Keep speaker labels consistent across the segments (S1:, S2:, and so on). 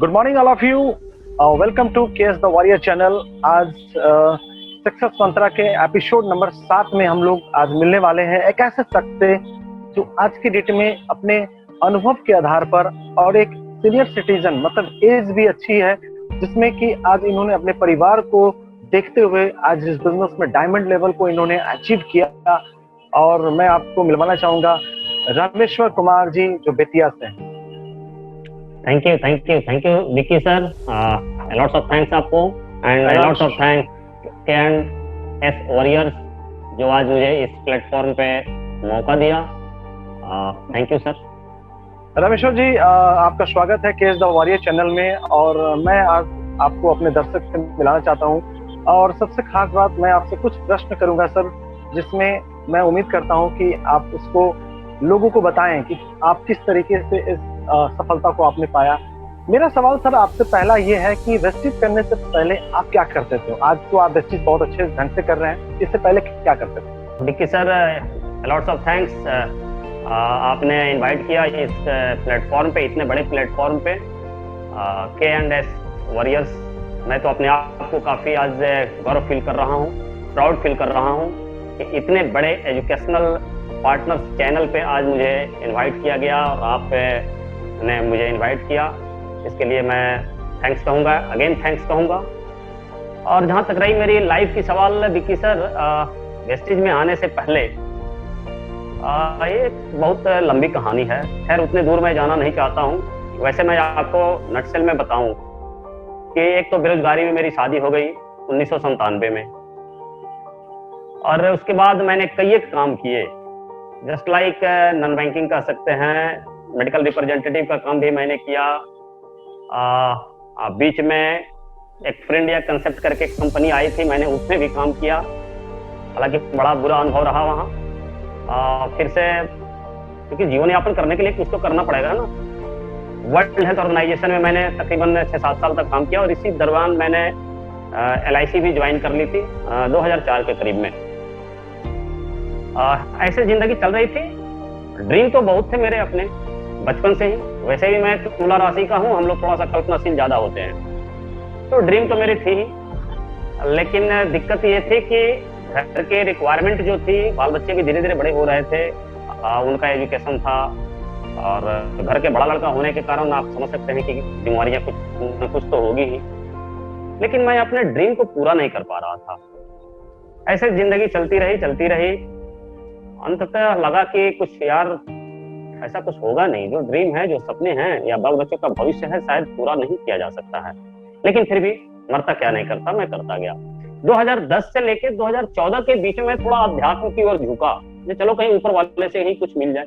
S1: Good morning all of you. Welcome to KS the warrior channel. आज success mantra के episode number 7 में हम लोग आज मिलने वाले हैं एक ऐसे शख्स से जो आज की डेट में अपने अनुभव के आधार पर और एक सीनियर सिटीजन मतलब एज भी अच्छी है, जिसमें कि आज इन्होंने अपने परिवार को देखते हुए आज इस बिजनेस में डायमंड लेवल को इन्होंने अचीव किया। और मैं आपको मिलवाना चाहूंगा रामेश्वर कुमार जी जो बेतिया से हैं।
S2: Thank you Vicky sir. Lots of thanks आपको and lots of thanks K and S warriors जो आज मुझे इस प्लेटफॉर्म पे मौका दिया। Thank you sir.
S1: Rameshwar ji, आपका स्वागत है केएस द वॉरियर चैनल में। और मैं आज आपको अपने दर्शक से मिलाना चाहता हूं और सबसे खास बात मैं आपसे कुछ प्रश्न करूंगा सर, जिसमें मैं उम्मीद करता हूं कि आप उसको लोगों को बताएं कि आप किस तरीके से इस सफलता को आपने पाया। मेरा सवाल सर आपसे पहला ये है कि वेस्टिज करने से पहले आप क्या करते थे? आज तो आप वेस्टिज बहुत अच्छे ढंग से कर रहे हैं, इससे पहले क्या करते थे?
S2: Vicky sir, lots of thanks. आपने इनवाइट किया इस प्लेटफॉर्म पे, इतने बड़े प्लेटफॉर्म पे के&एस वॉरियर्स। मैं तो अपने आप को काफ़ी आज गौरव फील कर रहा हूँ, प्राउड फील कर रहा हूँ कि इतने बड़े एजुकेशनल पार्टनर्स चैनल पे आज मुझे इनवाइट किया गया और आपने मुझे इनवाइट किया। इसके लिए मैं थैंक्स कहूँगा, अगेन थैंक्स कहूँगा। और जहाँ तक रही मेरी लाइफ की सवाल विक्की सर, वेस्टिज में आने से पहले ये बहुत लंबी कहानी है। खैर उतने दूर मैं जाना नहीं चाहता हूँ। वैसे मैं आपको नटसेल में बताऊँ कि एक तो बेरोजगारी में मेरी शादी हो गई 1997 में, और उसके बाद मैंने कई एक काम किए, जस्ट लाइक नॉन बैंकिंग कह सकते हैं, मेडिकल रिप्रेजेंटेटिव का काम भी मैंने किया। बीच में एक फ्रेंड या कंसेप्ट करके कंपनी आई थी, मैंने उसमें भी काम किया, हालांकि बड़ा बुरा अनुभव रहा वहाँ। फिर से क्योंकि जीवन यापन करने के लिए कुछ तो करना पड़ेगा ना। वर्ल्ड हेल्थ ऑर्गेनाइजेशन में मैंने तकरीबन 6-7 साल तक काम किया और इसी दरमियान मैंने LIC भी ज्वाइन कर ली थी 2004 के करीब में। ऐसे जिंदगी चल रही थी। ड्रीम तो बहुत थे मेरे अपने बचपन से ही। वैसे भी मैं तुला राशि का हूँ, हम लोग थोड़ा सा कल्पनाशील ज्यादा होते हैं, तो ड्रीम तो मेरी थी। लेकिन दिक्कत ये थी कि घर के रिक्वायरमेंट जो थी, बाल बच्चे भी धीरे धीरे बड़े हो रहे थे, उनका एजुकेशन था, और घर के बड़ा लड़का होने के कारण आप समझ सकते हैं कि बीमारियां कुछ तो होगी ही। लेकिन मैं अपने ड्रीम को पूरा नहीं कर पा रहा था। ऐसे जिंदगी चलती रही। अंततः लगा कि कुछ यार ऐसा कुछ होगा नहीं, जो ड्रीम है, जो सपने हैं या बाल बच्चों का भविष्य है, शायद पूरा नहीं किया जा सकता है। लेकिन फिर भी मरता क्या नहीं करता, मैं करता गया। 2010 से लेके 2014 के बीच में थोड़ा अध्यात्म की ओर झुका, चलो कहीं ऊपर वाले से ही कुछ मिल जाए।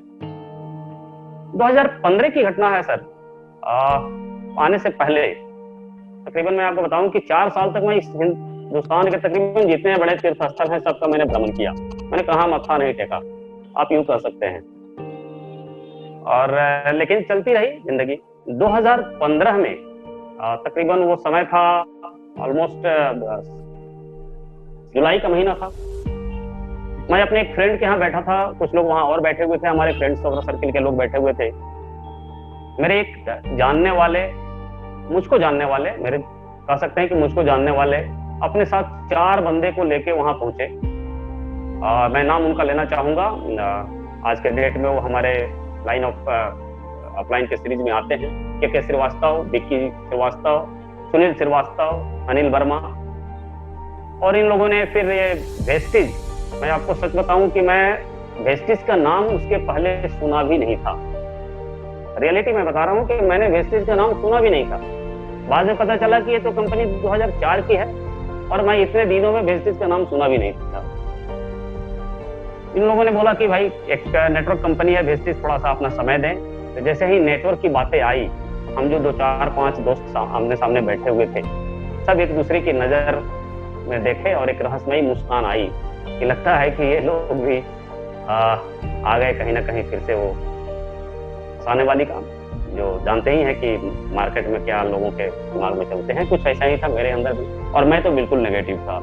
S2: 2015 की घटना है सर। आने से पहले तकरीबन मैं आपको बताऊं कि 4 साल तक मैं इस हिंदुस्तान के तकरीबन जितने बड़े तीर्थ स्थल हैं सबका मैंने भ्रमण किया। मैंने कहा मत्था नहीं टेका, आप यूं कह सकते हैं। और लेकिन चलती रही जिंदगी। 2015 में तकरीबन वो समय था, ऑलमोस्ट जुलाई का महीना था। मैं अपने एक फ्रेंड के यहाँ बैठा था, कुछ लोग वहां और बैठे हुए थे, हमारे फ्रेंड्स सर्किल के लोग बैठे हुए थे। मेरे एक जानने वाले, मुझको जानने वाले, मेरे कह सकते हैं कि मुझको जानने वाले अपने साथ 4 बंदे को लेके वहां पहुंचे। मैं नाम उनका लेना चाहूंगा। आज के डेट में वो हमारे लाइन ऑफ अपलाइन के सीरीज में आते हैं। के श्रीवास्तव, विक्की श्रीवास्तव, सुनील श्रीवास्तव, अनिल वर्मा। और इन लोगों ने फिर ये वेस्टिज, मैं आपको सच बताऊं कि मैं वेस्टिज का नाम उसके पहले सुना भी नहीं था। रियलिटी में बता रहा हूं कि मैंने वेस्टिज का नाम सुना भी नहीं था। बाद में पता चला कि ये तो कंपनी 2004 की है और मैं इतने दिनों में वेस्टिज का नाम सुना भी नहीं था। इन लोगों ने बोला कि भाई एक नेटवर्क कंपनी है वेस्टिज, थोड़ा सा अपना समय दें। तो जैसे ही नेटवर्क की बातें आई, हम जो 2-4-5 दोस्त आमने सामने बैठे हुए थे, सब एक दूसरे की नजर में देखे और एक रहस्यमयी मुस्कान आई कि लगता है कि ये लोग भी आ गए कहीं ना कहीं फिर से वो आने वाली काम, जो जानते ही हैं कि मार्केट में क्या लोगों के दिमाग में चलते हैं। कुछ ऐसा ही था मेरे अंदर भी, और मैं तो बिल्कुल नेगेटिव था।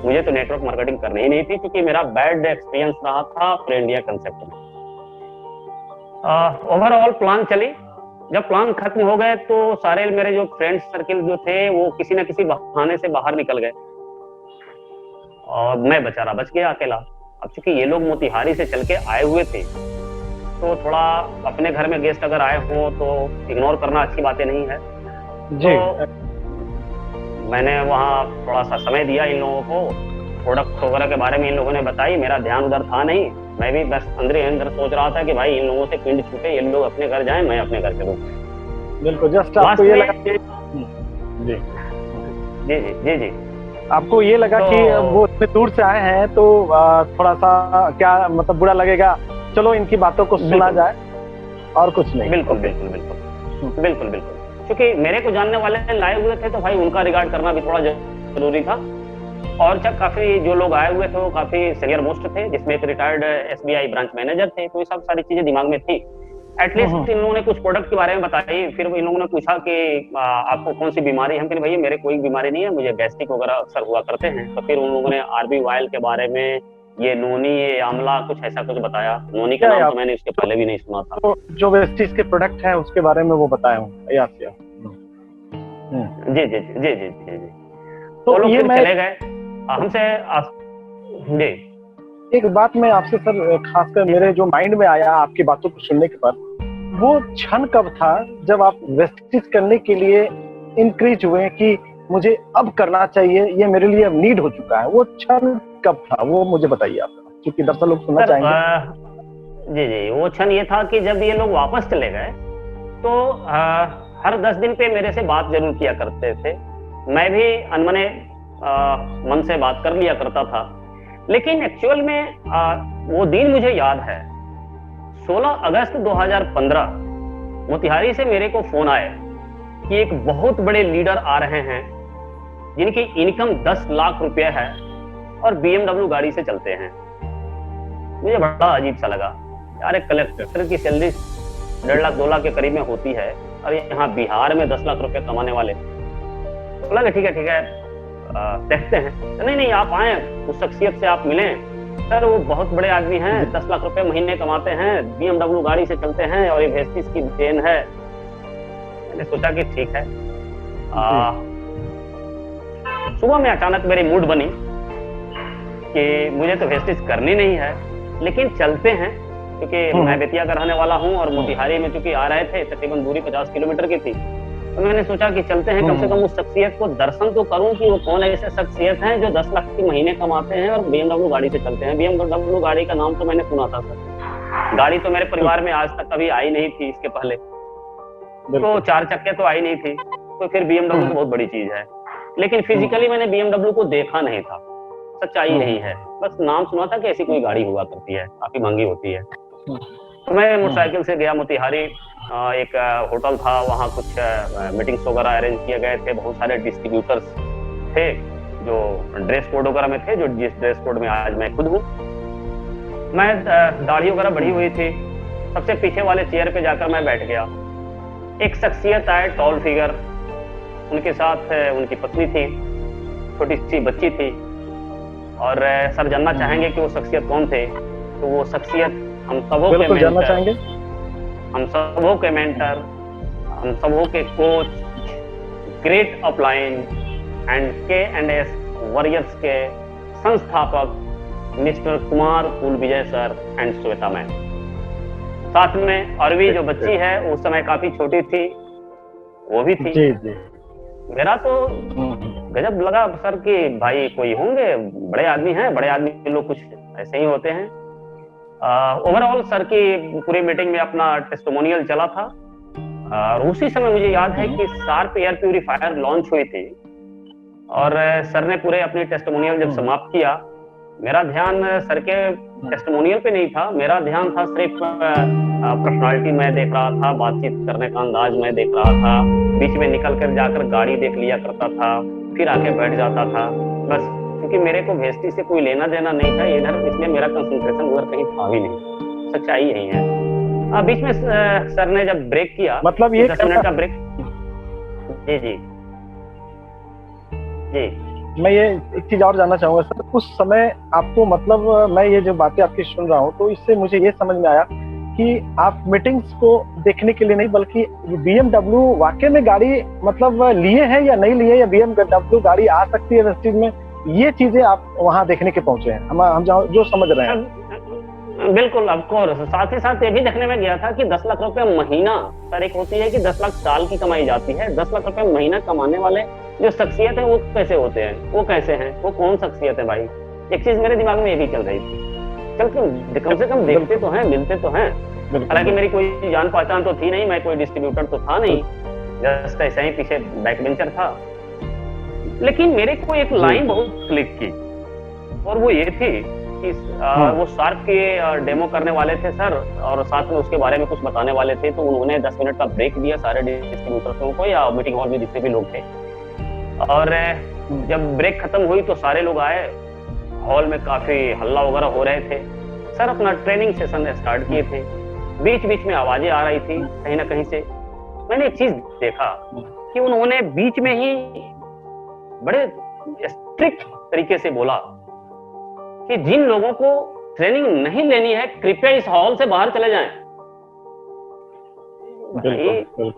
S2: मुझे तो नेटवर्क मार्केटिंग करनी ही नहीं थी, क्योंकि मेरा बैड एक्सपीरियंस रहा था प्रे इंडिया कंसेप्ट में। ओवरऑल प्लान चली जब प्लान खत्म हो गए तो सारे मेरे जो फ्रेंड्स सर्किल जो थे वो किसी न किसी बहाने से बाहर निकल गए और मैं बेचारा बच गया अकेला। अब चूंकि ये लोग मोतिहारी से चल के आए हुए थे तो थोड़ा अपने घर में गेस्ट अगर आए हो तो इग्नोर करना अच्छी बातें नहीं है।
S1: जी।
S2: तो मैंने वहाँ थोड़ा सा समय दिया इन लोगों को, प्रोडक्ट वगैरह के बारे में इन लोगों ने बताई, मेरा ध्यान उधर था नहीं। मैं भी बस अंदर ही अंदर सोच रहा था कि भाई इन लोगों से पिंड छूटे, ये लोग अपने घर जाएं, मैं अपने घर चलूं।
S1: बिल्कुल, जस्ट
S2: लास्ट
S1: आपको ये
S2: में
S1: लगा कि जी
S2: जी जी जी जी
S1: आपको ये लगा
S2: तो
S1: कि वो इतने दूर से आए हैं तो थोड़ा सा क्या मतलब बुरा लगेगा, चलो इनकी बातों को सुना
S2: बिल्कुल
S1: जाए और कुछ नहीं।
S2: बिल्कुल
S1: ओके।
S2: बिल्कुल बिल्कुल बिल्कुल बिल्कुल क्योंकि मेरे को जानने वाले लाए हुए थे तो भाई उनका रिगार्ड करना भी थोड़ा जरूरी था। और जब काफी जो लोग आए हुए थे वो काफी सीनियर मोस्ट थे, जिसमें एक रिटायर्ड एसबीआई ब्रांच मैनेजर थे, तो ये सब सारी चीजें दिमाग में थी। एटलीस्ट इन लोगों ने कुछ प्रोडक्ट के बारे में बताई। फिर इन लोगों ने पूछा कि आपको कौन सी बीमारी है। हम कहे भैया मेरे कोई बीमारी नहीं है, मुझे गैस्ट्रिक वगैरह अक्सर हुआ करते हैं। तो फिर उन लोगों ने आरबी ऑयल के बारे में, ये नोनी, ये आंवला, कुछ ऐसा कुछ बताया। नोनी का
S1: क्या है
S2: नाम
S1: आप
S2: तो मैंने उसके पहले भी नहीं सुना था।
S1: जो वेस्टीज के प्रोडक्ट हैं उसके बारे में वो बताया हूँ याद किया।
S2: जी जी जी जी जी जी जी
S1: तो
S2: वो लोग
S1: ये
S2: फिर
S1: मैं
S2: चले गए हमसे जी
S1: एक बात मैं आपसे सर खासकर
S2: जी
S1: मेरे
S2: सर।
S1: जो माइंड में आया आपकी बातों को सुनने के बाद, वो क्षण कब था जब आप वेस्टिज करने के लिए इंक्रीज हुए कि मुझे अब करना चाहिए, ये मेरे लिए अब नीड हो चुका है, वो क्षण कब था वो मुझे बताइए आप, क्योंकि दर्शक लोग सुनना
S2: सर
S1: चाहेंगे।
S2: जी जी वो क्षण ये था कि जब ये लोग वापस चले गए तो हर 10 दिन पे मेरे से बात जरूर किया करते थे। मैं भी अनमने मन से बात कर लिया करता था। लेकिन एक्चुअल में वो दिन मुझे याद है, 16 अगस्त 2015 मोतिहारी से मेरे को फोन आया कि एक बहुत बड़े लीडर आ रहे हैं जिनकी इनकम 10 लाख रुपए है और बीएमडब्ल्यू गाड़ी से चलते हैं। मुझे बड़ा अजीब सा लगा यार, एक कलेक्टर की सैलरी 1.5 लाख 2 लाख के करीब में होती है और यहाँ बिहार में 10 लाख रुपए कमाने वाले। तो लगा ठीक है देखते हैं। तो नहीं आप आए, उस शख्सियत से आप मिलें। सर वो बहुत बड़े आदमी हैं, 10 लाख रुपए महीने कमाते हैं, बीएमडब्ल्यू गाड़ी से चलते हैं और ये वेस्टिज की देन है। मैंने सोचा कि ठीक है। सुबह में अचानक मेरी मूड बनी कि मुझे तो वेस्टिज करनी नहीं है लेकिन चलते हैं, क्योंकि मैं बेतिया का रहने वाला हूँ और मोतिहारी में चूंकि आ रहे थे, तकरीबन दूरी 50 किलोमीटर की थी। तो मैंने सोचा कि चलते हैं, कम से कम उस शख्सियत को दर्शन तो करूं कि वो कौन ऐसे शख्सियत हैं जो 10 लाख की महीने कमाते हैं और बीएमडब्ल्यू गाड़ी से चलते हैं। बीएमडब्ल्यू गाड़ी का नाम तो मैंने सुना था सर, गाड़ी तो मेरे परिवार में आज तक कभी आई नहीं थी इसके पहले, तो 4 चक्के तो आई नहीं थी, तो फिर बीएमडब्ल्यू तो बहुत बड़ी चीज है। लेकिन फिजिकली मैंने बीएमडब्ल्यू को देखा नहीं था, सच्चाई यही है। बस नाम सुना था कि ऐसी कोई गाड़ी हुआ करती है, काफी महंगी होती है। तो मैं मोटरसाइकिल से गया मोतिहारी, एक होटल था, वहाँ कुछ मीटिंग्स वगैरह अरेंज किए गए थे। बहुत सारे डिस्ट्रीब्यूटर्स थे जो ड्रेस कोड वगैरह में थे, जो जिस ड्रेस कोड में आज मैं खुद हूँ। मैं दाढ़ी वगैरह बढ़ी हुई थी, सबसे पीछे वाले चेयर पे जाकर मैं बैठ गया। एक शख्सियत आए, टॉल फिगर, उनके साथ उनकी पत्नी थी, छोटी सी बच्ची थी। और सर जानना चाहेंगे कि वो शख्सियत कौन थे? तो वो शख्सियत हम सबों के मेंटर, हम सबों के मेंटर, हम सबों के coach, great upline and K&S warriors के संस्थापक मिस्टर कुमार कुल विजय सर एंड श्वेता मैम। साथ में अरवी जो बच्ची है उस समय काफी छोटी थी, वो भी थी। जी जी। मेरा तो गजब लगा सर कि भाई कोई होंगे, बड़े आदमी हैं, बड़े आदमी लोग कुछ ऐसे ही होते हैं। ओवरऑल सर की पूरी मीटिंग में अपना टेस्टिमोनियल चला था और उसी समय मुझे याद है कि शार्प एयर प्यूरिफायर लॉन्च हुई थी और सर ने पूरे अपनी टेस्टिमोनियल जब समाप्त किया, मेरा ध्यान सर के टेस्टिमोनियल पे नहीं था, मेरा ध्यान था सिर्फ पर्सनालिटी मैं देख रहा था, बातचीत करने का अंदाज मैं देख रहा था। बीच में निकल कर जाकर गाड़ी देख लिया करता था, फिर आके बैठ जाता था बस, क्योंकि मेरे को भेस्टी से कोई लेना देना नहीं था इधर, इसलिए मेरा कंसंट्रेशन उधर कहीं था भी नहीं। सच्चाई यही है। बीच में सर ने जब ब्रेक किया, मतलब ये 10 मिनट का ब्रेक। जी जी जी।
S1: मैं ये एक चीज और जानना चाहूंगा सर, उस समय आपको मतलब मैं ये जो बातें आपकी सुन रहा हूँ तो इससे मुझे ये समझ में आया कि आप मीटिंग्स को देखने के लिए नहीं, बल्कि BMW वाकई में गाड़ी मतलब लिए हैं या नहीं लिए, या BMW गाड़ी आ सकती है वेस्टिज में, ये चीजें आप वहां देखने के पहुंचे हैं, हम जो समझ रहे हैं।
S2: बिल्कुल, ऑफ कोर्स। साथ ही साथ ये भी देखने में गया था कि 10 लाख रुपए महीना, सर एक होती है कि 10 लाख साल की कमाई जाती है, 10 लाख रुपए महीना कमाने वाले जो शख्सियत है वो कैसे होते हैं, वो कैसे हैं, वो कौन शख्सियत है भाई। एक चीज मेरे दिमाग में ये भी चल रही थी, चल कम से कम देखते तो हैं, मिलते तो हैं। हालांकि मेरी कोई जान पहचान तो थी नहीं, मैं कोई डिस्ट्रीब्यूटर तो था नहीं, जस्ट ऐसे ही पीछे बैक बेंचर था। लेकिन मेरे को एक लाइन बहुत क्लिक की, और वो ये थी कि वो शार्क के डेमो करने वाले थे सर, और साथ में उसके बारे में कुछ बताने वाले थे। तो उन्होंने 10 मिनट का ब्रेक दिया सारे डिस्ट्रीब्यूटर्स को, या मीटिंग हॉल में जितने भी लोग थे। और जब ब्रेक खत्म हुई तो सारे लोग आए, हॉल में काफी हल्ला वगैरह हो रहे थे। सर अपना ट्रेनिंग सेशन स्टार्ट किए थे, बीच बीच में आवाजें आ रही थी कहीं ना कहीं से। मैंने एक चीज देखा कि उन्होंने बीच में ही बड़े स्ट्रिक्ट तरीके से बोला कि जिन लोगों को ट्रेनिंग नहीं लेनी है कृपया इस हॉल से बाहर चले जाएं।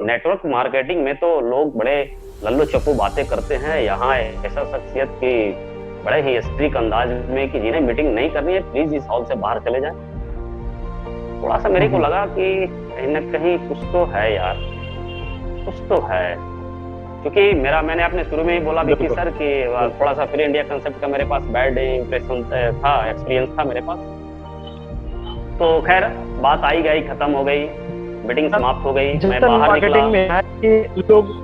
S2: नेटवर्क मार्केटिंग में तो लोग बड़े लल्लू चप्पू बातें करते हैं, यहाँ ऐसा शख्सियत की बड़े ही स्ट्रिक्ट अंदाज में कि जिन्हें मीटिंग नहीं करनी है प्लीज इस हॉल से बाहर चले जाएं। थोड़ा सा मेरे को लगा कि कहीं ना कहीं कुछ तो है यार, कुछ तो है। क्योंकि मैंने अपने शुरू में ही बोला भी कि सर कि थोड़ा सा फ्री इंडिया कंसेप्ट का मेरे पास बैड इंप्रेशन था, एक्सपीरियंस था मेरे पास। तो खैर बात आई गई, खत्म हो गई, मीटिंग समाप्त हो गई, मैं बाहर निकला।
S1: में है कि लोग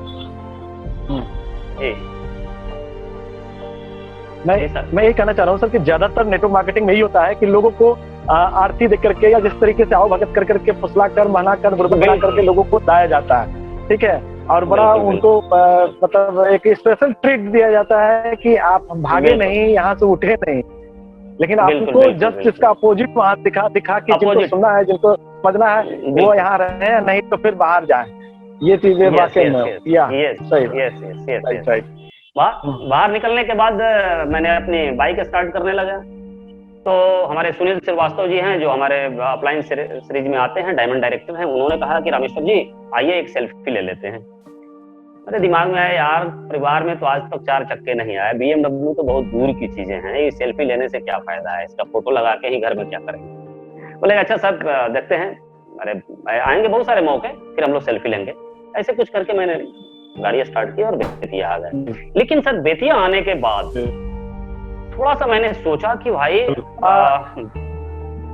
S1: मैं ये कहना चाह रहा हूँ सर कि ज्यादातर नेटवर्क मार्केटिंग में यही होता है कि लोगों को आरती देख करके या जिस तरीके से आओ भगत कर करके फुसला कर मना कर बना करके लोगों को लाया जाता है, ठीक है, और बड़ा उनको मतलब एक स्पेशल ट्रीट दिया जाता है कि आप भागे नहीं, यहाँ से उठे नहीं। लेकिन आपको जस्ट इसका अपोजिट वहां दिखा कि जिनको सुनना है, जिनको समझना है वो यहाँ रहे, नहीं तो फिर बाहर जाए। ये चीजें वाकई में
S2: बाहर निकलने के बाद मैंने अपनी बाइक स्टार्ट करने लगा। तो हमारे सुनील श्रीवास्तव जी हैं जो हमारे अप्लायंस सीरीज में आते हैं, डायमंड डायरेक्टर हैं, उन्होंने कहा कि रामेश्वर जी आइए एक सेल्फी ले लेते हैं। मेरे दिमाग में आया यार परिवार में तो आज तक 4 चक्के नहीं आए, BMW तो बहुत दूर की चीजें हैं, ये सेल्फी लेने से क्या फायदा है, इसका फोटो लगा के ही घर में क्या करेंगे। बोले अच्छा सर देखते हैं, अरे आएंगे बहुत सारे मौके, फिर हम लोग सेल्फी लेंगे। ऐसे कुछ करके मैंने गाड़ी स्टार्ट की और बेतिया आ गए। लेकिन सर बेतिया आने के बाद थोड़ा सा मैंने सोचा कि भाई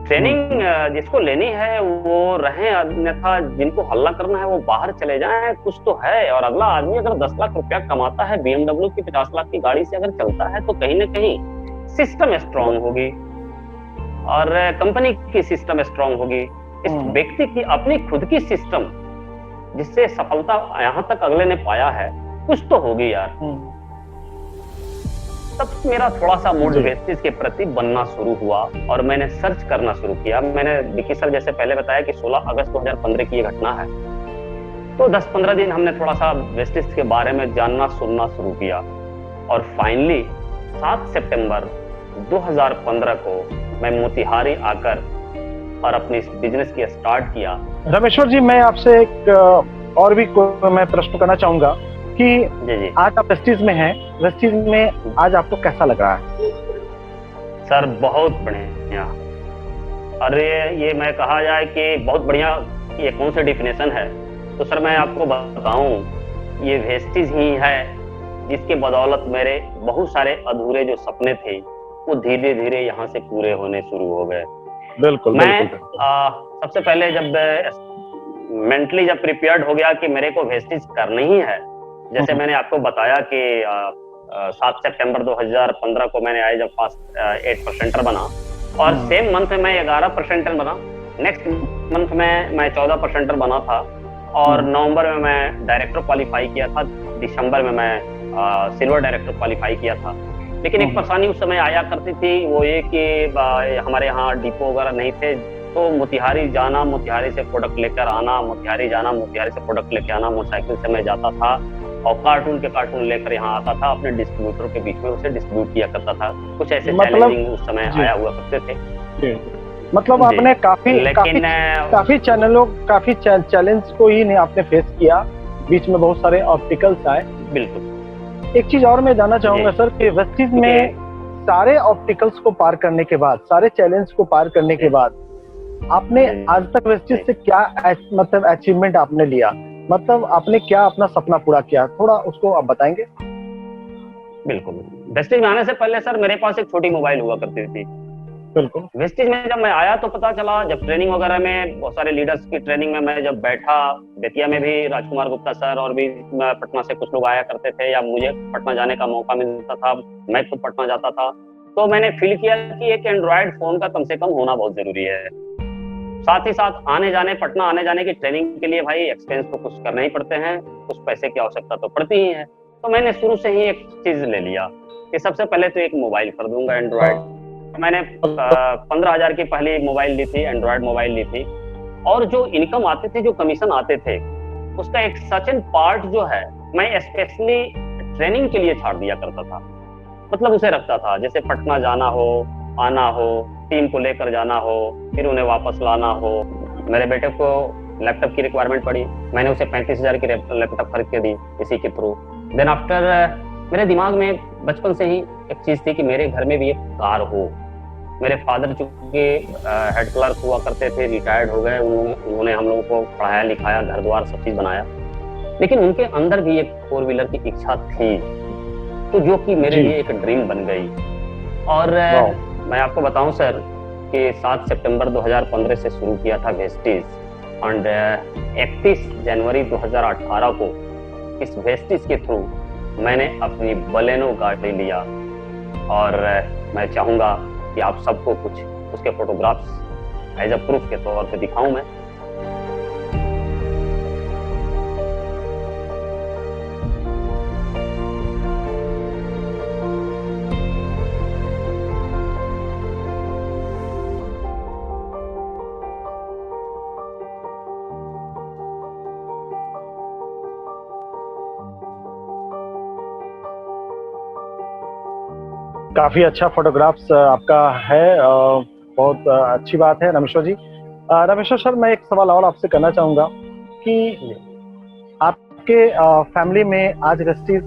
S2: ट्रेनिंग जिसको लेनी है वो रहे, अन्यथा जिनको हल्ला करना है वो बाहर चले जाएं, कुछ तो है। और अगला आदमी अगर 10 लाख रुपया कमाता है, BMW की 50 लाख की गाड़ी से अगर चलता है, तो कहीं ना कहीं सिस्टम स्ट्रांग होगी और कंपनी की सिस्टम स्ट्रांग होगी, इस व्यक्ति की अपनी खुद की सिस्टम जिससे सफलता यहाँ तक अगले ने पाया है, कुछ तो होगी यार। तब मेरा थोड़ा सा मूड वेस्टिज के प्रति बनना शुरू हुआ और मैंने सर्च करना शुरू किया। मैंने विकी सर जैसे पहले बताया कि 16 अगस्त 2015 की ये घटना है, तो 10-15 दिन हमने थोड़ा सा वेस्टिज के बारे में जानना सुनना शुरू किया और फाइनली 7 सितंबर 2015 को मैं मोतिहारी आकर और अपनी बिजनेस की स्टार्ट किया।
S1: रामेश्वर जी, मैं आपसे एक और भी मैं प्रश्न करना चाहूंगा कि जी। आज आप वेस्टिज में हैं, वेस्टिज में आज आपको कैसा लग रहा है?
S2: सर बहुत बढ़िया। अरे ये मैं कहा जाए कि बहुत बढ़िया, ये कौन सी डिफिनेशन है, तो सर मैं आपको बताऊं, ये वेस्टिज ही है जिसके बदौलत मेरे बहुत सारे अधूरे जो सपने थे वो धीरे धीरे यहाँ से पूरे होने शुरू हो गए।
S1: बिल्कुल।
S2: मैं सबसे पहले जब मेंटली जब प्रिपेयर्ड हो गया कि मेरे को वेस्टिज करनी ही है, जैसे मैंने आपको बताया कि 7 सितंबर 2015 को मैंने आई जब फर्स्ट 8% बना और सेम मंथ में मैं 11% बना, नेक्स्ट मंथ में मैं 14% बना था और नवंबर में मैं डायरेक्टर क्वालिफाई किया था, दिसंबर में मैं सिल्वर डायरेक्टर क्वालिफाई किया था। लेकिन एक परेशानी उस समय आया करती थी, वो ये कि हमारे यहाँ डिपो वगैरह नहीं थे, तो मोतिहारी जाना, मोतिहारी से प्रोडक्ट लेकर आना, मोतिहारी जाना, मोतिहारी से प्रोडक्ट लेकर आना, मोटरसाइकिल से मैं जाता था और कार्टून के कार्टून लेकर यहाँ आता था, अपने डिस्ट्रीब्यूटर के बीच में उसे डिस्ट्रीब्यूट किया करता था। कुछ ऐसे चैलेंजिंग उस समय आया हुआ करते थे।
S1: मतलब
S2: जी।
S1: आपने काफी
S2: लेकिन
S1: काफी चैनलों काफी चैलेंज को ही नहीं आपने फेस किया, बीच में बहुत सारे ऑब्स्टिकल्स आए।
S2: बिल्कुल
S1: एक चीज और मैं जानना
S2: जी,
S1: चाहूंगा सर कि वेस्टिज
S2: देखिए
S1: में सारे ऑब्स्टिकल्स को पार करने के बाद, सारे चैलेंज को पार करने के
S2: जी,
S1: बाद आपने
S2: जी,
S1: आज तक वेस्टिज
S2: जी,
S1: से क्या मतलब अचीवमेंट आपने लिया, मतलब आपने क्या अपना सपना पूरा किया, थोड़ा उसको आप बताएंगे।
S2: बिल्कुल। वेस्टेज में आने से पहले सर मेरे पास एक छोटी मोबाइल हुआ करती थी।
S1: बिल्कुल।
S2: वेस्टेज में जब मैं आया तो पता चला, जब ट्रेनिंग वगैरह में बहुत सारे लीडर्स की ट्रेनिंग में मैं जब बैठा, बेतिया में भी राजकुमार गुप्ता सर और भी पटना से कुछ लोग आया करते थे, या मुझे पटना जाने का मौका मिलता था, मैं खुद पटना जाता था, तो मैंने फील किया कि एक एंड्रॉयड फोन का कम से कम होना बहुत जरूरी है। साथ ही साथ आने जाने, पटना आने जाने की ट्रेनिंग के लिए भाई एक्सपेंस तो कुछ करने ही पड़ते हैं, कुछ पैसे की आवश्यकता तो पड़ती ही है। तो मैंने शुरू से ही एक चीज ले लिया कि सबसे पहले तो एक मोबाइल खरीदूंगा एंड्रॉयड। मैंने 15,000 की पहली मोबाइल ली थी, एंड्रॉयड मोबाइल ली थी। और जो इनकम आते थे, जो कमीशन आते थे, उसका एक सर्टेन पार्ट जो है मैं स्पेशली ट्रेनिंग के लिए छाड़ दिया करता था। मतलब उसे रखता था, जैसे पटना जाना हो, आना हो, टीम को लेकर जाना हो, फिर उन्हें वापस लाना हो। मेरे बेटे को लैपटॉप की रिक्वायरमेंट पड़ी, मैंने उसे 35,000 की लैपटॉप खरीद के दी इसी के थ्रू। देन आफ्टर मेरे दिमाग में बचपन से ही एक चीज थी कि मेरे घर में भी एक कार हो। मेरे फादर चूंकि हेड क्लर्क हुआ करते थे, रिटायर्ड हो गए, उन्होंने हम लोगों को पढ़ाया लिखाया, घर द्वार सब चीज बनाया, लेकिन उनके अंदर भी एक फोर व्हीलर की इच्छा थी, तो जो कि मेरे
S1: जी।
S2: लिए एक ड्रीम बन गई। और
S1: वाह।
S2: मैं आपको बताऊं सर कि 7 सितंबर 2015 से शुरू किया था वेस्टिज, एंड 31 जनवरी 2018 को इस वेस्टिज के थ्रू मैंने अपनी बलेनो गाड़ी लिया। और मैं चाहूंगा कि आप सबको कुछ उसके फोटोग्राफ्स एज अ प्रूफ के तौर पे दिखाऊं मैं।
S1: काफी अच्छा फोटोग्राफ्स आपका है, बहुत अच्छी बात है रमेश्वर जी। रमेश्वर सर, मैं एक सवाल और आपसे करना चाहूंगा कि आपके फैमिली में आज वेस्टिज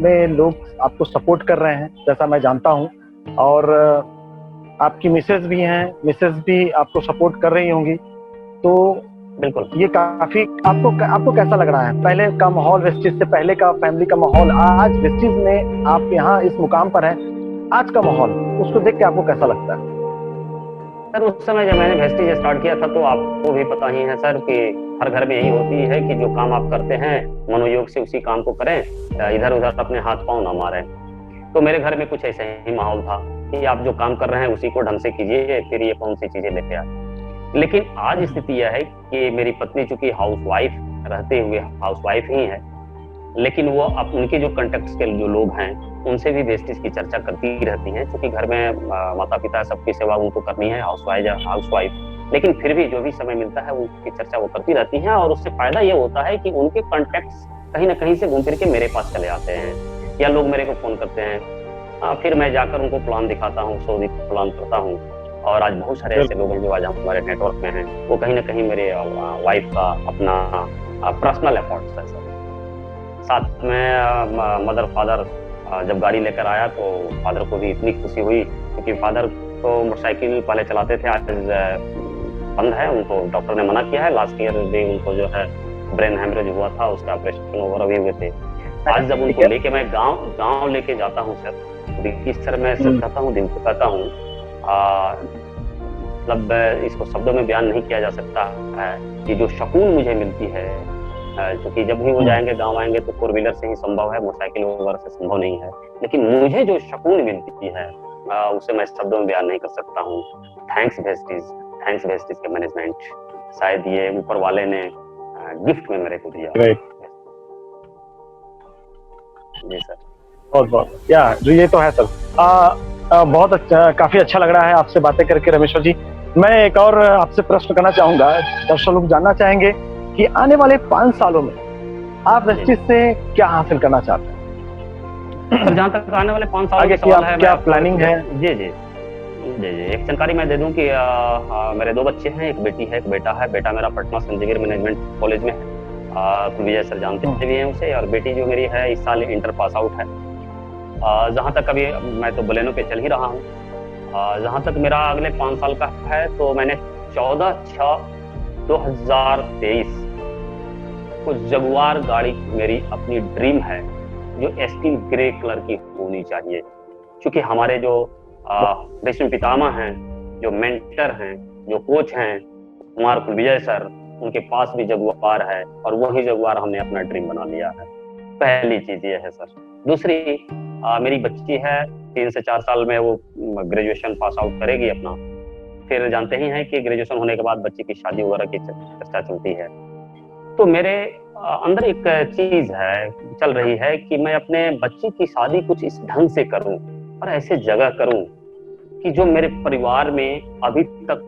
S1: में लोग आपको सपोर्ट कर रहे हैं, जैसा मैं जानता हूं, और आपकी मिसेज भी हैं, मिसेज भी आपको सपोर्ट कर रही होंगी, तो
S2: बिल्कुल।
S1: ये काफी आपको आपको कैसा लग रहा है? पहले का माहौल, वेस्टिज से पहले का फैमिली का माहौल, आज वेस्टिज में आप यहाँ इस मुकाम पर हैं, आज का माहौल, उसको देख के आपको कैसा लगता है?
S2: सर उस समय जब मैंने वेस्टिज स्टार्ट किया था तो आपको भी पता ही है सर कि हर घर में यही होती है कि जो काम आप करते हैं मनोयोग से उसी काम को करें, इधर उधर अपने हाथ पांव ना मारें। तो मेरे घर में कुछ ऐसा ही माहौल था कि आप जो काम कर रहे हैं उसी को ढंग से कीजिए, फिर ये कौन सी चीजें लेके आए। लेकिन आज स्थिति यह है कि मेरी पत्नी चूंकि हाउसवाइफ रहते हुए हाउसवाइफ ही है, लेकिन वो अब उनके जो कंटेक्ट्स के जो लोग हैं उनसे भी वेस्टिज की चर्चा करती रहती हैं, क्योंकि घर में माता पिता सबकी सेवा उनको करनी है, हाउसवाइफ, लेकिन फिर भी जो भी समय मिलता है उनकी चर्चा वो करती रहती हैं। और उससे फायदा ये होता है कि उनके कॉन्टेक्ट्स कहीं ना कहीं से घूम फिर के मेरे पास चले आते हैं, या लोग मेरे को फोन करते हैं, फिर मैं जाकर उनको प्लान दिखाता हूँ, सऊदी प्लान करता हूँ। और आज बहुत सारे ऐसे लोग हैं जो आज हमारे नेटवर्क में हैं, वो कहीं ना कहीं मेरे वाइफ का अपना पर्सनल एफर्ट्स है सर। साथ में मदर फादर जब गाड़ी लेकर आया तो फादर को भी इतनी खुशी हुई, क्योंकि फादर तो मोटरसाइकिल पहले चलाते थे, आज बंद है, उनको डॉक्टर ने मना किया है। लास्ट ईयर भी उनको जो है ब्रेन हेमरेज हुआ था, उसका ऑपरेशन वगैरह भी हुए थे। आज जब उनको लेके मैं गांव लेके जाता हूँ सर, देखिए सर मैं सच कहता हूँ, दिल से कहता हूँ, मतलब इसको शब्दों में बयान नहीं किया जा सकता है कि जो सुकून मुझे मिलती है, क्योंकि जब भी वो जाएंगे गांव आएंगे तो फोर व्हीलर से ही संभव है, मोटरसाइकिल वगैरह से संभव नहीं है, लेकिन मुझे जो सुकून मिलती है उसे मैं शब्दों में बयान नहीं कर सकता हूँ। थैंक्स वेस्टिज के मैनेजमेंट, शायद ये ऊपर वाले ने गिफ्ट में मेरे को दिया। जी सर।
S1: बहुत बहुत या जो ये तो है सर। बहुत अच्छा, काफी अच्छा लग रहा है आपसे बातें करके रमेश्वर जी। मैं एक और आपसे प्रश्न करना चाहूंगा, दर्शक लोग जानना चाहेंगे कि आने वाले 5 सालों में आप वेस्टिज से क्या हासिल करना चाहते हैं?
S2: जहाँ तक आने वाले 5 साल
S1: आगे की क्या प्लानिंग है?
S2: जी जी जी जी, एक जानकारी मैं दे दूं कि मेरे 2 बच्चे हैं, एक बेटी है, एक बेटा है। बेटा मेरा पटना संजय मैनेजमेंट कॉलेज में है, विजय सर जानते भी हैं उसे। और बेटी जो मेरी है इस साल इंटर पास आउट है। जहाँ तक अभी मैं तो बलेनो पे चल ही रहा हूँ। जहाँ तक मेरा अगले 5 साल का है, तो मैंने 14/6/2023 को जगुआर गाड़ी मेरी अपनी ड्रीम है, जो स्टील ग्रे कलर की होनी चाहिए। क्योंकि हमारे जो विश्व पितामह हैं, जो मेंटर हैं, जो कोच हैं, कुमार विजय सर, उनके पास भी जगुआर है और वही जगुआर हमने अपना ड्रीम बना लिया है। पहली चीज ये है सर। दूसरी, मेरी बच्ची है 3 से 4 साल में वो ग्रेजुएशन पास आउट करेगी अपना। फिर जानते ही हैं कि ग्रेजुएशन होने के बाद बच्ची की शादी वगैरह की चर्चा चलती है। तो मेरे अंदर एक चीज है, चल रही है कि मैं अपने बच्ची की शादी कुछ इस ढंग से करूं और ऐसे जगह करूं कि जो मेरे परिवार में अभी तक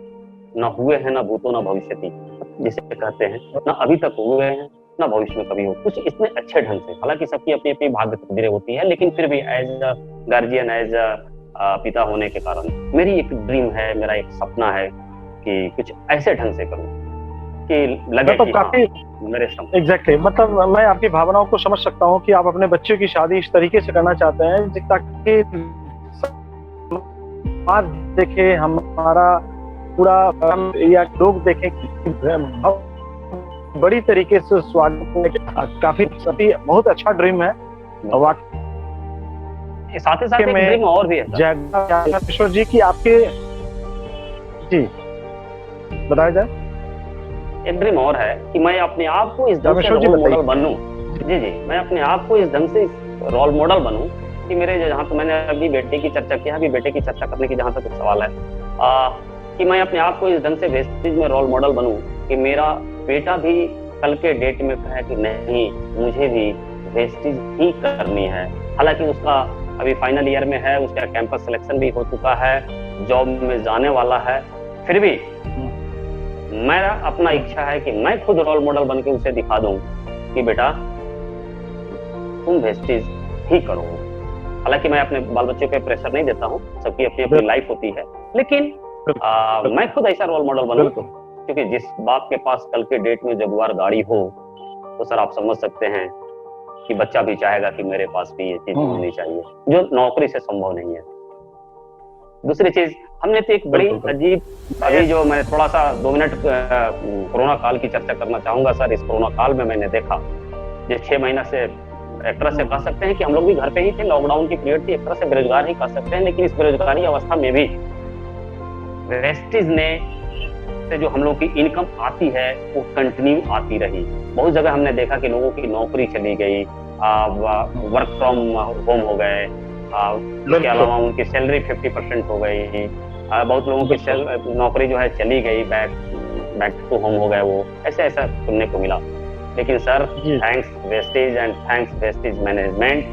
S2: न हुए हैं, ना भूतो ना भविष्यति, जिसे कहते हैं, ना अभी तक हुए हैं, ना भविष्य में कभी हो, कुछ इतने अच्छे ढंग से। हालांकि सबकी अपनी अपनी भाग्य तकदीरें होती है, लेकिन फिर भी as a guardian, as a पिता होने के कारण मेरी एक ड्रीम है, मेरा एक सपना है कि कुछ ऐसे ढंग से करूं कि लगे
S1: मतलब
S2: कि
S1: काफी
S2: मेरे
S1: एग्जैक्टली मतलब मैं आपकी भावनाओं को समझ सकता हूँ कि आप अपने बच्चों की शादी इस तरीके से करना चाहते हैं ताकि समाज देखे, हमारा पूरा या लोग देखें कि बड़ी तरीके से स्वागत। काफी बहुत अच्छा ड्रीम है।
S2: साथ ही साथ एक ड्रीम और भी है
S1: जगदीश्वर जी की आपके जी बताया जाए।
S2: एक ड्रीम और है कि मैं अपने आप को इस ढंग से रोल मॉडल बनूं। जी जी, मैं अपने आप को इस ढंग से रोल मॉडल बनूं कि मेरे, जहाँ तो मैंने अभी बेटे की चर्चा की है, अभी बेटे की चर्चा करने की जहाँ तक सवाल है, कि मैं अपने आप को इस ढंग से वेस्टेज में रोल मॉडल बनूं कि मेरा बेटा भी कल के डेट में कहे कि नहीं, मुझे भी वेस्टेज ही करनी है। हालांकि उसका अभी फाइनल ईयर में है, उसका कैंपस सिलेक्शन भी हो चुका है, जॉब में जाने वाला है, फिर भी मेरा अपना इच्छा है कि मैं खुद रोल मॉडल बन के उसे दिखा दूं कि बेटा तुम वेस्टेज ही करो। हालांकि मैं अपने बाल बच्चों पे प्रेशर नहीं देता हूं, सबकी अपनी अपनी लाइफ होती है, लेकिन मैं खुद ऐसा रोल मॉडल बनूं, क्योंकि जिस बाप के पास कल के डेट में जगुआर गाड़ी हो, तो सर आप समझ सकते हैं कि बच्चा भी चाहेगा कि मेरे पास भी ये चीज होनी चाहिए, जो नौकरी से संभव नहीं है। दूसरी चीज, हमने तो एक बड़ी अजीब, अभी जो मैं थोड़ा सा 2 मिनट कोरोना काल की चर्चा करना चाहूंगा सर। इस कोरोना काल में मैंने देखा, जो 6 महीना से एक तरह से कह सकते हैं कि हम लोग भी घर पे ही थे, लॉकडाउन की पीरियड थी, एक तरह से बेरोजगार ही कह सकते हैं, लेकिन इस बेरोजगारी अवस्था में भी वेस्टेज ने से जो हम लोग की इनकम आती है वो कंटिन्यू आती रही। बहुत जगह हमने देखा कि लोगों की नौकरी चली गई, वर्क फ्रॉम होम हो गए, इसके अलावा उनकी सैलरी 50% हो गई, बहुत लोगों की नौकरी जो है चली गई, बैक टू होम हो गए, वो ऐसा सुनने को मिला। लेकिन sir, thanks wastage and thanks wastage management,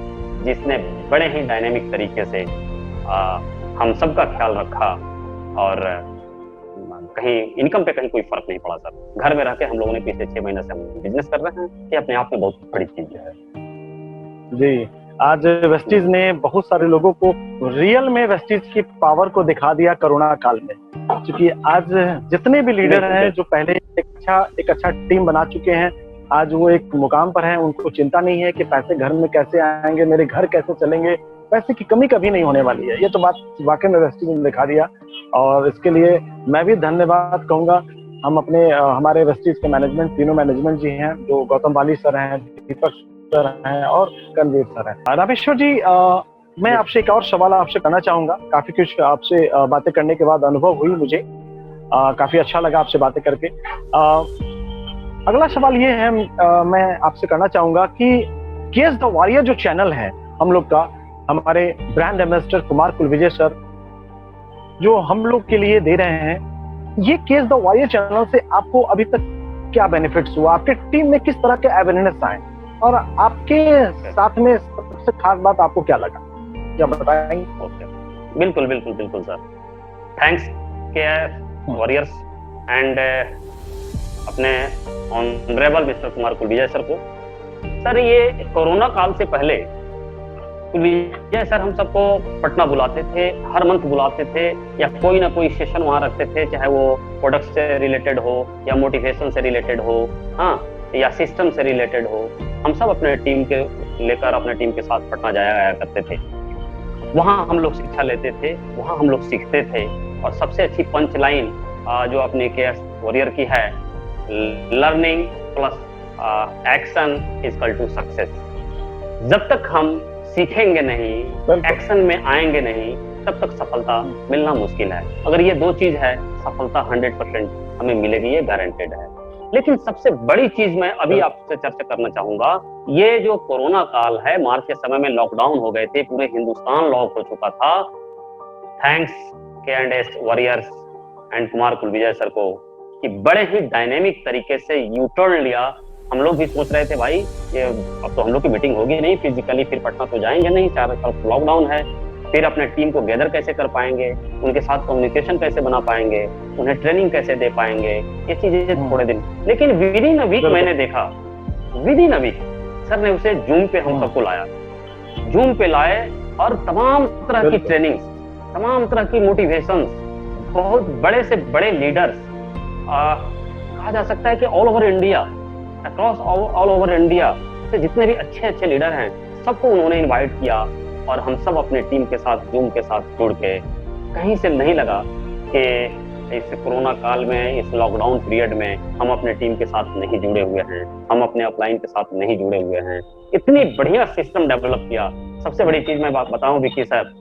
S2: जिसने बड़े ही डायनेमिक तरीके से हम सबका ख्याल रखा, और कहीं इनकम पे कहीं कोई फर्क नहीं पड़ा सर। घर में रह के हम लोगों ने पिछले 6 महीने से हम बिजनेस कर रहे हैं, ये अपने आप में बहुत बड़ी चीज है
S1: जी। आज वेस्टीज ने बहुत सारे लोगों को रियल में वेस्टीज की पावर को दिखा दिया कोरोना काल में, क्योंकि आज जितने भी लीडर हैं जो पहले एक अच्छा टीम बना चुके हैं, आज वो एक मुकाम पर हैं, उनको चिंता नहीं है कि पैसे घर में कैसे आएंगे, मेरे घर कैसे चलेंगे, पैसे की कमी कभी नहीं होने वाली है। ये तो बात वाकई में वेस्टीज ने दिखा दिया, और इसके लिए मैं भी धन्यवाद कहूंगा। हम अपने हमारे वेस्टीज के मैनेजमेंट, तीनों मैनेजमेंट जी हैं, जो गौतम बाली सर हैं, दीपक सर हैं और करणवीर सर हैं। रामेश्वर जी, मैं आपसे एक और सवाल आपसे करना चाहूंगा। काफी कुछ आपसे बातें करने के बाद अनुभव हुई मुझे, काफी अच्छा लगा आपसे बातें करके। अगला सवाल ये है, मैं आपसे करना चाहूंगा कि केस द वॉरियर जो चैनल है हम लोग का, हमारे brand ambassador Kumar Kulvijay sir जो हम लोग के लिए दे रहे हैं, ये केस द वॉरियर चैनल से आपको अभी तक क्या बेनिफिट्स हुआ, आपके टीम में किस तरह के अवेयरनेस आए, और आपके साथ में सबसे खास बात आपको क्या लगा, क्या बताएंगे?
S2: बिल्कुल बिल्कुल बिल्कुल sir. Thanks KS warriors and अपने honourable mister Kumar Kulvijay sir को। सर, ये कोरोना काल से पहले विजय सर हम सबको पटना बुलाते थे, हर मंथ बुलाते थे, या कोई ना कोई सेशन वहां रखते थे, चाहे वो प्रोडक्ट से रिलेटेड हो या मोटिवेशन से रिलेटेड हो, हाँ, या सिस्टम से रिलेटेड हो। हम सब अपने टीम के लेकर अपने टीम के साथ पटना जाया आया करते थे। वहां हम लोग शिक्षा लेते थे, वहां हम लोग सीखते थे। और सबसे अच्छी पंच लाइन जो अपने केएस वॉरियर की है, learning plus action is equal to success. जब तक हम सीखेंगे नहीं, एक्शन में आएंगे नहीं, तब तक सफलता मिलना मुश्किल है। अगर ये दो चीज है, सफलता 100% हमें मिलेगी, ये गारंटेड है। लेकिन सबसे बड़ी चीज मैं अभी आपसे चर्चा करना चाहूंगा, ये जो कोरोना काल है, मार्च के समय में लॉकडाउन हो गए थे, पूरे हिंदुस्तान लॉक हो चुका था। Thanks K and S warriors and Kumar Kulvijay sir को कि बड़े ही डायनेमिक तरीके से यू टर्न लिया। हम लोग भी सोच रहे थे भाई ये अब तो हम लोग की मीटिंग होगी नहीं फिजिकली, फिर पटना तो जाएंगे नहीं, 4 साल लॉकडाउन है, फिर अपने टीम को गैदर कैसे कर पाएंगे, उनके साथ कम्युनिकेशन कैसे बना पाएंगे, उन्हें ट्रेनिंग कैसे दे पाएंगे, ये चीजें थोड़े दिन। लेकिन विद इन अ वीक मैंने देखा, within a week sir ने उसे जूम पे हम सबको लाया, जूम पे लाए, और तमाम तरह की ट्रेनिंग, तमाम तरह की मोटिवेशन, बहुत बड़े से बड़े लीडर्स, कहा जा सकता है कि all over India, across all over India से जितने भी अच्छे अच्छे लीडर हैं, सबको उन्होंने इनवाइट किया। और हम सब अपने टीम के साथ जूम के साथ जुड़ के, कहीं से नहीं लगा कि इस कोरोना काल में, इस लॉकडाउन पीरियड में हम अपने टीम के साथ नहीं जुड़े हुए हैं, हम अपने अपलाइन के साथ नहीं जुड़े हुए हैं। इतनी बढ़िया सिस्टम डेवलप किया। सबसे बड़ी चीज मैं बात बताऊं विक्की सर,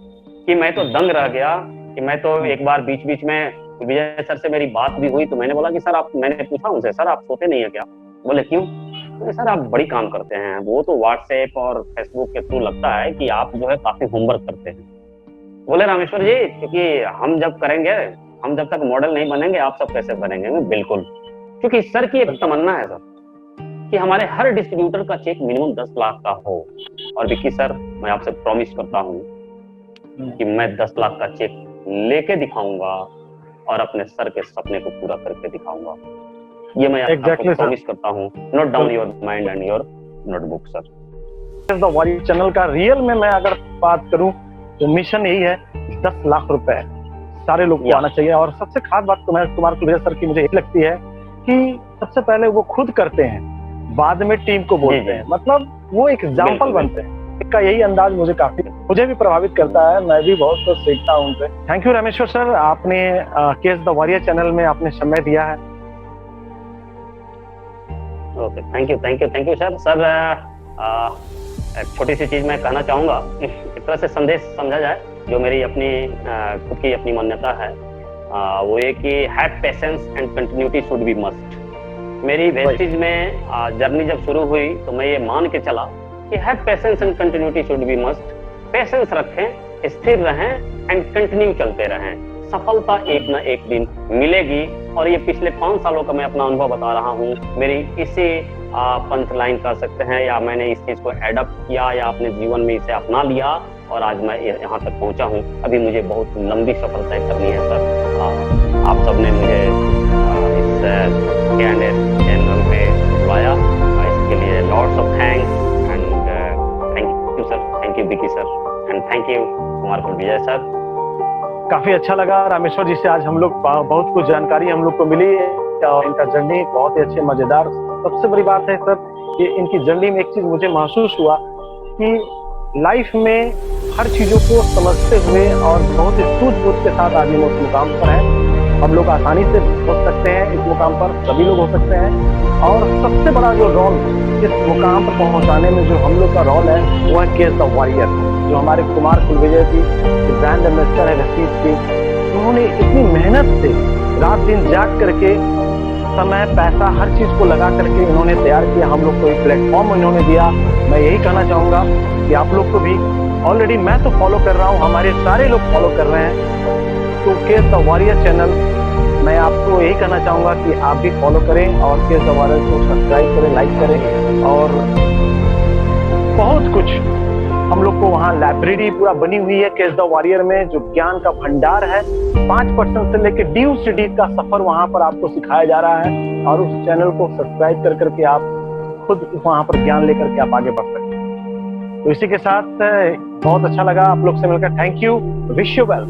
S2: कि मैं तो दंग रह गया कि मैं तो एक बार बीच बीच में विजय सर से मेरी बात भी हुई, तो मैंने बोला कि सर आप, मैंने पूछा उनसे, सर आप सोते नहीं है क्या? बोले क्यों? तो सर आप बड़ी काम करते हैं, वो तो व्हाट्सएप और फेसबुक के थ्रू लगता है कि आप जो है काफी होमवर्क करते हैं। बोले रामेश्वर जी, क्योंकि हम जब करेंगे, हम जब तक मॉडल नहीं बनेंगे, आप सब कैसे बनेंगे? बिल्कुल, क्योंकि सर की एक तमन्ना है सर कि हमारे हर डिस्ट्रीब्यूटर का चेक मिनिमम 10 लाख का हो। और विक्की सर, मैं आपसे प्रॉमिस करता हूँ कि मैं 10 लाख का चेक लेके दिखाऊंगा और अपने सर के सपने को पूरा करके दिखाऊंगा। ये मैं आपको प्रॉमिस करता हूँ। Note down your mind and your notebook sir.
S1: The warrior channel का रियल में मैं अगर बात करूं तो मिशन यही है, 10 लाख रुपए सारे लोग को आना चाहिए। और सबसे खास बात तो मैं कुमार कुलविजय सर की मुझे यही लगती है कि सबसे पहले वो खुद करते हैं, बाद में टीम को बोलते हैं, मतलब वो एक एग्जाम्पल बनते हैं। का यही अंदाज मुझे भी प्रभावित करता है, मैं भी बहुत कुछ सीखता हूँ उनसे। थैंक यू रामेश्वर सर, आपने केस द वॉरियर चैनल में आपने समय दिया है।
S2: Okay, thank you sir. Sir एक छोटी सी चीज मैं कहना चाहूंगा, एक तरह से संदेश समझा जाए, जो मेरी अपनी खुद की अपनी मान्यता है, वो ये कि have patience and continuity should be must. मेरी वेस्टेज में जर्नी जब शुरू हुई तो मैं ये मान के चला कि have patience and continuity should be must. Patience रखें, स्थिर रहें एंड कंटिन्यू चलते रहें, सफलता एक ना एक दिन मिलेगी। और ये पिछले 5 सालों का मैं अपना अनुभव बता रहा हूँ, मेरी इसी पंच लाइन कर सकते हैं, या मैंने इस चीज को एडप्ट किया या अपने जीवन में इसे अपना लिया और आज मैं यहाँ तक पहुंचा हूँ। अभी मुझे बहुत लंबी सफर तय करनी है सर। आप सबने मुझे इस के&एस चैनल पे बुलाया, इसके लिए lots of thanks and thank you sir, thank you Vicky sir and thank you Kumar Kulvijay sir.
S1: काफी अच्छा लगा रामेश्वर जी से आज हम लोग बहुत कुछ जानकारी हम लोग को मिली, और इनका जर्नी बहुत ही अच्छे मजेदार। सबसे बड़ी बात है सर कि इनकी जर्नी में एक चीज मुझे महसूस हुआ कि लाइफ में हर चीजों को समझते हुए और बहुत ही सूझबूझ के साथ आदमी उस मुकाम पर है। हम लोग आसानी से पहुंच सकते हैं इस मुकाम पर, सभी लोग हो सकते हैं। और सबसे बड़ा जो रोल इस मुकाम पर पहुंचाने में जो हम लोग का रोल है वो है केस द वॉरियर, जो हमारे कुमार कुलविजय जी ब्रांड एम्बेसडर है रसीद की। उन्होंने इतनी मेहनत से रात दिन जाग करके, समय पैसा हर चीज को लगा करके इन्होंने तैयार किया, हम लोग को एक प्लेटफॉर्म इन्होंने दिया। मैं यही कहना चाहूंगा कि आप लोग को भी, ऑलरेडी मैं तो फॉलो कर रहा हूँ, हमारे सारे लोग फॉलो कर रहे हैं, तो केस द वॉरियर चैनल मैं आपको यही कहना चाहूंगा कि आप भी फॉलो करें और केस द वॉरियर को सब्सक्राइब करें, लाइक करें। और बहुत कुछ हम लोग को वहाँ लाइब्रेरी पूरा बनी हुई है केस द वॉरियर में, जो ज्ञान का भंडार है। 5% से लेकर डी से डी का सफर वहाँ पर आपको सिखाया जा रहा है, और उस चैनल को सब्सक्राइब कर करके आप खुद वहाँ पर ज्ञान लेकर के आप आगे बढ़ सकते हैं। तो इसी के साथ बहुत अच्छा लगा आप लोग से मिलकर। Thank you, wish you well.